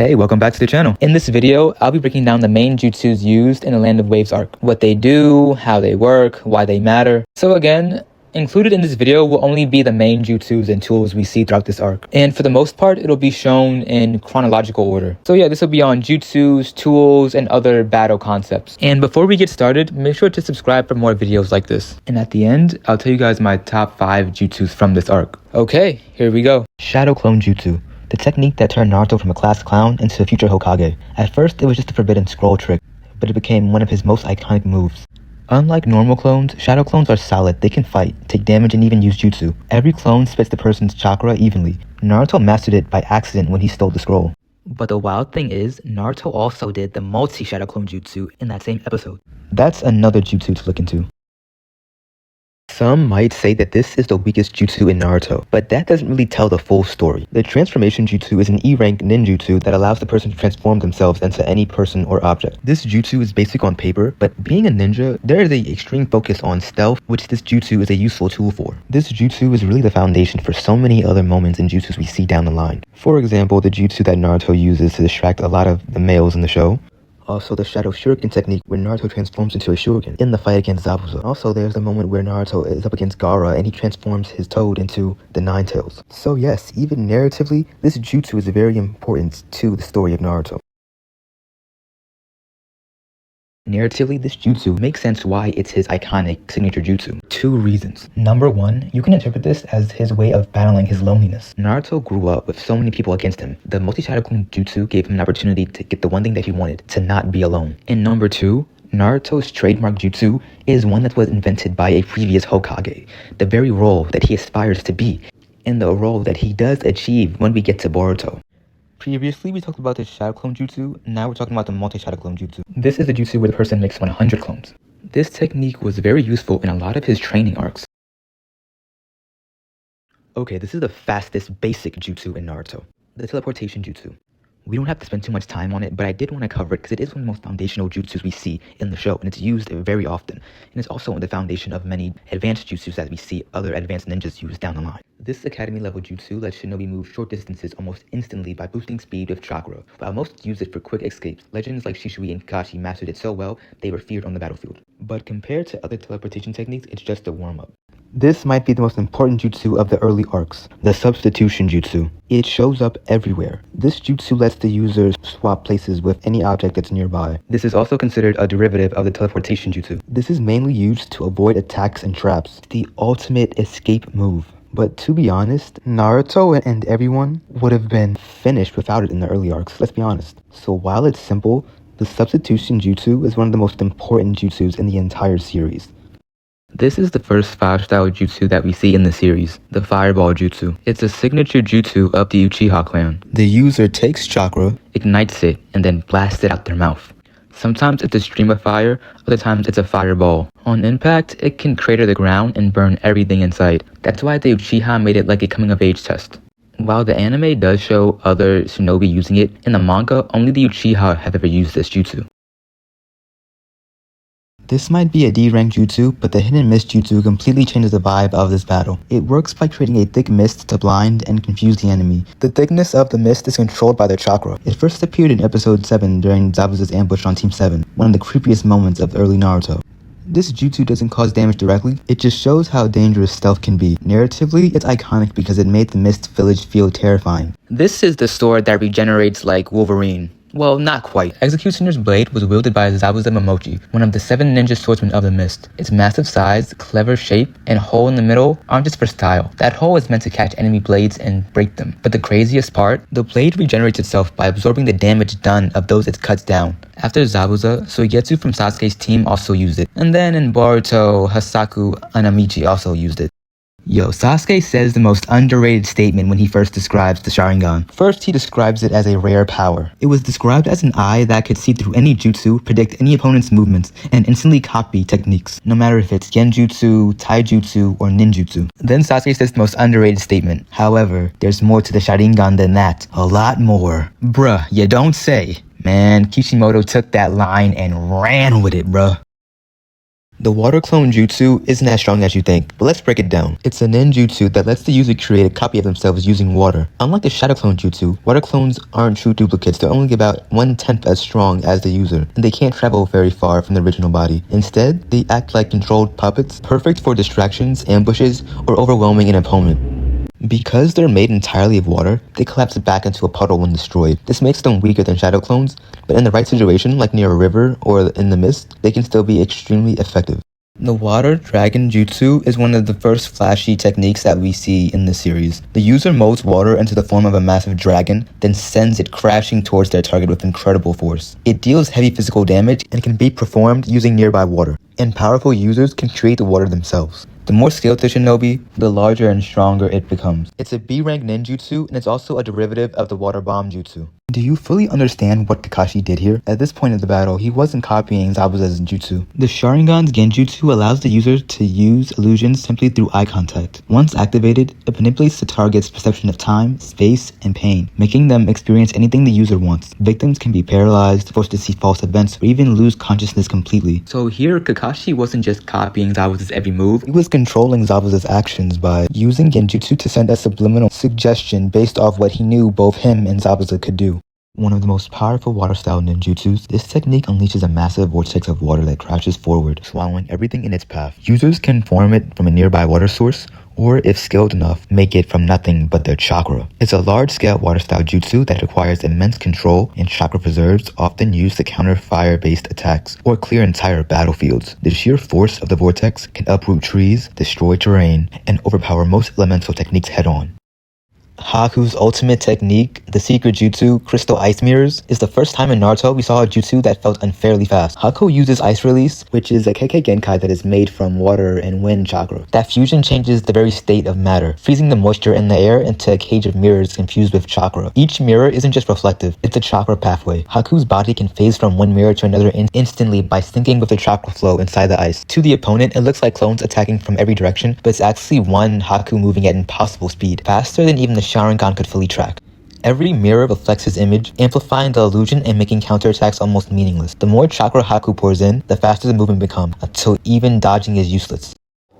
Hey, welcome back to the channel. In this video, I'll be breaking down the main jutsus used in the Land of Waves arc. What they do, how they work, why they matter. So again, included in this video will only be the main jutsus and tools we see throughout this arc. And for the most part, it'll be shown in chronological order. So yeah, this will be on jutsus, tools, and other battle concepts. And before we get started, make sure to subscribe for more videos like this. And at the end, I'll tell you guys my top 5 jutsus from this arc. Okay, here we go. Shadow Clone Jutsu. The technique that turned Naruto from a class clown into a future Hokage. At first, it was just a forbidden scroll trick, but it became one of his most iconic moves. Unlike normal clones, shadow clones are solid. They can fight, take damage, and even use jutsu. Every clone splits the person's chakra evenly. Naruto mastered it by accident when he stole the scroll. But the wild thing is, Naruto also did the multi-shadow clone jutsu in that same episode. That's another jutsu to look into. Some might say that this is the weakest jutsu in Naruto, but that doesn't really tell the full story. The transformation jutsu is an E-rank ninjutsu that allows the person to transform themselves into any person or object. This jutsu is basic on paper, but being a ninja, there is an extreme focus on stealth, which this jutsu is a useful tool for. This jutsu is really the foundation for so many other moments in jutsus we see down the line. For example, the jutsu that Naruto uses to distract a lot of the males in the show. Also, the Shadow Shuriken technique where Naruto transforms into a Shuriken in the fight against Zabuza. Also, there's the moment where Naruto is up against Gaara and he transforms his toad into the Nine Tails. So yes, even narratively, this jutsu is very important to the story of Naruto. Narratively, this jutsu makes sense why it's his iconic signature jutsu. 2 reasons. Number 1, you can interpret this as his way of battling his loneliness. Naruto grew up with so many people against him. The multi-shadow clone jutsu gave him an opportunity to get the one thing that he wanted, to not be alone. And number 2, Naruto's trademark jutsu is one that was invented by a previous Hokage, the very role that he aspires to be, and the role that he does achieve when we get to Boruto. Previously, we talked about the Shadow Clone Jutsu, now we're talking about the Multi-Shadow Clone Jutsu. This is a jutsu where the person makes 100 clones. This technique was very useful in a lot of his training arcs. Okay, this is the fastest basic jutsu in Naruto, the teleportation jutsu. We don't have to spend too much time on it, but I did want to cover it because it is one of the most foundational jutsus we see in the show, and it's used very often. And it's also the foundation of many advanced jutsus that we see other advanced ninjas use down the line. This academy level jutsu lets shinobi move short distances almost instantly by boosting speed with chakra, while most use it for quick escapes. Legends like Shisui and Kakashi mastered it so well, they were feared on the battlefield. But compared to other teleportation techniques, it's just a warm-up. This might be the most important jutsu of the early arcs, the substitution jutsu. It shows up everywhere. This jutsu lets the user swap places with any object that's nearby. This is also considered a derivative of the teleportation jutsu. This is mainly used to avoid attacks and traps, the ultimate escape move. But to be honest, Naruto and everyone would have been finished without it in the early arcs, let's be honest. So while it's simple, the substitution jutsu is one of the most important jutsus in the entire series. This is the first 5-style jutsu that we see in the series, the Fireball Jutsu. It's a signature jutsu of the Uchiha clan. The user takes chakra, ignites it, and then blasts it out their mouth. Sometimes it's a stream of fire, other times it's a fireball. On impact, it can crater the ground and burn everything in sight. That's why the Uchiha made it like a coming-of-age test. While the anime does show other shinobi using it, in the manga, only the Uchiha have ever used this jutsu. This might be a D-rank jutsu, but the hidden mist jutsu completely changes the vibe of this battle. It works by creating a thick mist to blind and confuse the enemy. The thickness of the mist is controlled by their chakra. It first appeared in episode 7 during Zabuza's ambush on Team 7, one of the creepiest moments of early Naruto. This jutsu doesn't cause damage directly, it just shows how dangerous stealth can be. Narratively, it's iconic because it made the Mist Village feel terrifying. This is the sword that regenerates like Wolverine. Well, not quite. Executioner's blade was wielded by Zabuza Momochi, one of the 7 ninja swordsmen of the mist. Its massive size, clever shape, and hole in the middle aren't just for style. That hole is meant to catch enemy blades and break them. But the craziest part, the blade regenerates itself by absorbing the damage done of those it cuts down. After Zabuza, Suigetsu from Sasuke's team also used it. And then in Boruto, Hasaku Anamichi also used it. Yo, Sasuke says the most underrated statement when he first describes the Sharingan. First, he describes it as a rare power. It was described as an eye that could see through any jutsu, predict any opponent's movements, and instantly copy techniques, no matter if it's genjutsu, taijutsu, or ninjutsu. Then Sasuke says the most underrated statement. However, there's more to the Sharingan than that. A lot more. Bruh, you don't say. Man, Kishimoto took that line and ran with it, bruh. The water clone jutsu isn't as strong as you think, but let's break it down. It's a ninjutsu that lets the user create a copy of themselves using water. Unlike the shadow clone jutsu, water clones aren't true duplicates. They're only about 1/10 as strong as the user, and they can't travel very far from the original body. Instead, they act like controlled puppets, perfect for distractions, ambushes, or overwhelming an opponent. Because they're made entirely of water, they collapse back into a puddle when destroyed. This makes them weaker than shadow clones, but in the right situation, like near a river or in the mist, they can still be extremely effective. The water dragon jutsu is one of the first flashy techniques that we see in the series. The user molds water into the form of a massive dragon, then sends it crashing towards their target with incredible force. It deals heavy physical damage and can be performed using nearby water, and powerful users can create the water themselves. The more skilled the shinobi, the larger and stronger it becomes. It's a B-rank ninjutsu, and it's also a derivative of the water bomb jutsu. Do you fully understand what Kakashi did here? At this point of the battle, he wasn't copying Zabuza's jutsu. The Sharingan's genjutsu allows the user to use illusions simply through eye contact. Once activated, it manipulates the target's perception of time, space, and pain, making them experience anything the user wants. Victims can be paralyzed, forced to see false events, or even lose consciousness completely. So here, Kakashi wasn't just copying Zabuza's every move, he was controlling Zabuza's actions by using genjutsu to send a subliminal suggestion based off what he knew both him and Zabuza could do. One of the most powerful water-style ninjutsus, this technique unleashes a massive vortex of water that crashes forward, swallowing everything in its path. Users can form it from a nearby water source, or if skilled enough, make it from nothing but their chakra. It's a large-scale water-style jutsu that requires immense control, and chakra preserves often used to counter fire-based attacks or clear entire battlefields. The sheer force of the vortex can uproot trees, destroy terrain, and overpower most elemental techniques head-on. Haku's ultimate technique, the secret jutsu, Crystal Ice Mirrors, is the first time in Naruto we saw a jutsu that felt unfairly fast. Haku uses Ice Release, which is a Kekkei Genkai that is made from water and wind chakra. That fusion changes the very state of matter, freezing the moisture in the air into a cage of mirrors infused with chakra. Each mirror isn't just reflective, it's a chakra pathway. Haku's body can phase from one mirror to another instantly by syncing with the chakra flow inside the ice. To the opponent, it looks like clones attacking from every direction, but it's actually one Haku moving at impossible speed, faster than even the Sharingan could fully track. Every mirror reflects his image, amplifying the illusion and making counterattacks almost meaningless. The more chakra Haku pours in, the faster the movement becomes, until even dodging is useless.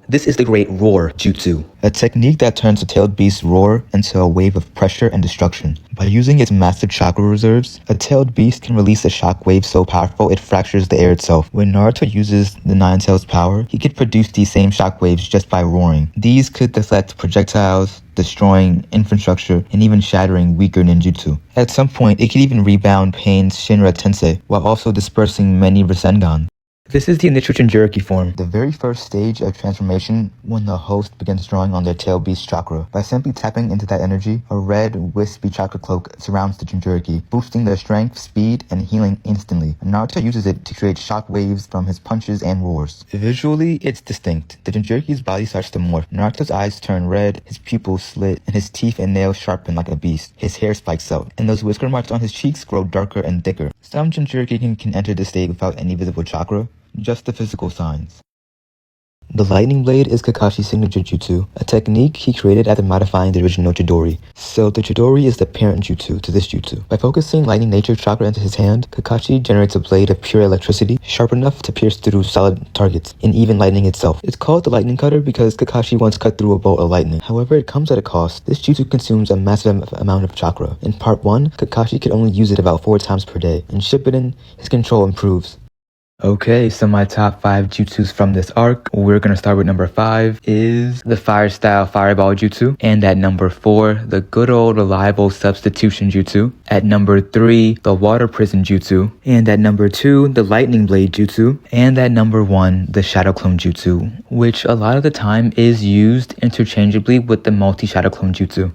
This is the Great Roar Jutsu, a technique that turns a tailed beast's roar into a wave of pressure and destruction. By using its massive chakra reserves, a tailed beast can release a shock wave so powerful it fractures the air itself. When Naruto uses the Nine Tails power, he could produce these same shock waves just by roaring. These could deflect projectiles, destroying infrastructure, and even shattering weaker ninjutsu. At some point, it could even rebound Pain's Shinra Tensei, while also dispersing many Rasengan. This is the initial Jinchuriki form, the very first stage of transformation when the host begins drawing on their tail beast chakra. By simply tapping into that energy, a red, wispy chakra cloak surrounds the Jinchuriki, boosting their strength, speed, and healing instantly. Naruto uses it to create shock waves from his punches and roars. Visually, it's distinct. The Jinchuriki's body starts to morph. Naruto's eyes turn red, his pupils slit, and his teeth and nails sharpen like a beast. His hair spikes out, and those whisker marks on his cheeks grow darker and thicker. Some Jinchuriki can enter this state without any visible chakra, just the physical signs. The Lightning Blade is Kakashi's signature jutsu, a technique he created after modifying the original Chidori. So the Chidori is the parent jutsu to this jutsu. By focusing lightning nature chakra into his hand, Kakashi generates a blade of pure electricity, sharp enough to pierce through solid targets, and even lightning itself. It's called the lightning cutter because Kakashi once cut through a bolt of lightning. However, it comes at a cost. This jutsu consumes a massive amount of chakra. In part 1, Kakashi could only use it about 4 times per day. In Shippuden, his control improves. Okay, so my top 5 jutsus from this arc, we're gonna start with number 5 is the fire style fireball jutsu, and at number 4, the good old reliable substitution jutsu, at number 3, the water prison jutsu, and at number 2, the lightning blade jutsu, and at number 1, the shadow clone jutsu, which a lot of the time is used interchangeably with the multi-shadow clone jutsu.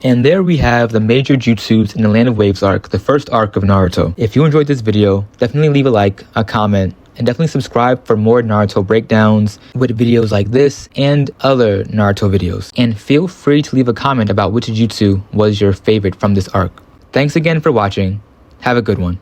And there we have the major jutsus in the Land of Waves arc, the first arc of Naruto. If you enjoyed this video, definitely leave a like, a comment, and definitely subscribe for more Naruto breakdowns with videos like this and other Naruto videos. And feel free to leave a comment about which jutsu was your favorite from this arc. Thanks again for watching. Have a good one.